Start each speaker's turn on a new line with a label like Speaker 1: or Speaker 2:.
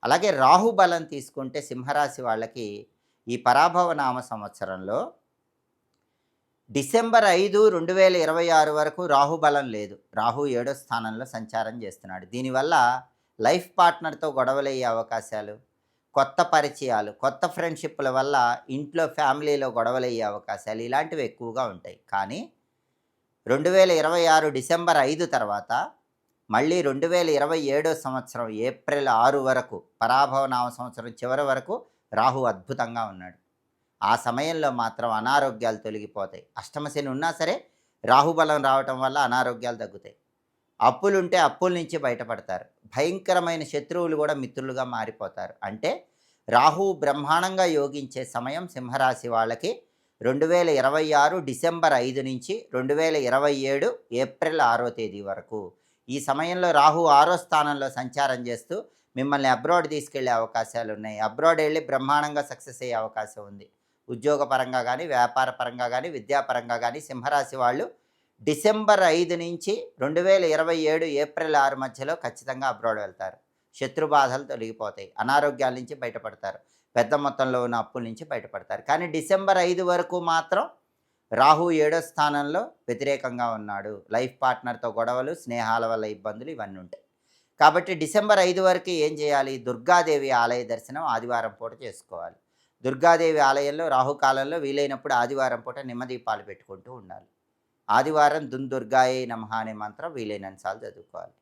Speaker 1: అలాగే రాహు బలం తీసుకుంటే సింహరాశి వాళ్ళకి ఈ పరాభవ నామ సంవత్సరంలో డిసెంబర్ 5, 2026 వరకు రాహు బలం లేదు. రాహు ఏడో స్థానంలో సంచారం చేస్తున్నాడు. దీనివల్ల లైఫ్ పార్ట్నర్‌తో గొడవలయ్యే అవకాశాలు, కొత్త పరిచయాలు, కొత్త ఫ్రెండ్‌షిప్పుల వల్ల ఇంట్లో ఫ్యామిలీలో గొడవలయ్యే అవకాశాలు ఇలాంటివి ఎక్కువగా ఉంటాయి. కానీ 2026 డిసెంబర్ 5 తర్వాత మళ్ళీ 2027 సంవత్సరం ఏప్రిల్ 6 వరకు పరాభవ నామ సంవత్సరం చివరి వరకు రాహు అద్భుతంగా ఉన్నాడు. ఆ సమయంలో మాత్రం అనారోగ్యాలు తొలగిపోతాయి. అష్టమ శని ఉన్నా సరే రాహుబలం రావటం వల్ల అనారోగ్యాలు తగ్గుతాయి. అప్పులుంటే అప్పుల నుంచి బయటపడతారు. భయంకరమైన శత్రువులు కూడా మిత్రులుగా మారిపోతారు. అంటే రాహువు బ్రహ్మాండంగా యోగించే సమయం సింహరాశి వాళ్ళకి 2026 డిసెంబర్ 5 నుంచి 2027 ఏప్రిల్ 6 తేదీ వరకు. ఈ సమయంలో రాహు 6 స్థానంలో సంచారం చేస్తూ మిమ్మల్ని అబ్రాడ్ తీసుకెళ్లే అవకాశాలు ఉన్నాయి. అబ్రాడ్ వెళ్ళి బ్రహ్మాండంగా సక్సెస్ అయ్యే అవకాశం ఉంది. ఉద్యోగపరంగా కానీ, వ్యాపార పరంగా కానీ, విద్యాపరంగా కానీ సింహరాశి వాళ్ళు డిసెంబర్ 5 నుంచి 2027 ఏప్రిల్ 6 మధ్యలో ఖచ్చితంగా అబ్రాడ్ వెళ్తారు. శత్రు బాధలు తొలగిపోతాయి. అనారోగ్యాల నుంచి బయటపడతారు. పెద్ద మొత్తంలో ఉన్న అప్పుల నుంచి బయటపడతారు. కానీ డిసెంబర్ 5 వరకు మాత్రం రాహు ఏడో స్థానంలో వ్యతిరేకంగా ఉన్నాడు. లైఫ్ పార్ట్నర్‌తో గొడవలు, స్నేహాల వల్ల ఇబ్బందులు ఇవన్నీ ఉంటాయి. కాబట్టి డిసెంబర్ 5 వరకు ఏం చేయాలి? దుర్గాదేవి ఆలయ దర్శనం ఆదివారం పూట చేసుకోవాలి. దుర్గాదేవి ఆలయంలో రాహుకాలంలో వీలైనప్పుడు ఆదివారం పూట నిమ్మదీపాలు పెట్టుకుంటూ ఉండాలి. ఆదివారం దుర్గాయై నమః అనే మంత్రం వీలైనన్ని సార్లు చదువుకోవాలి.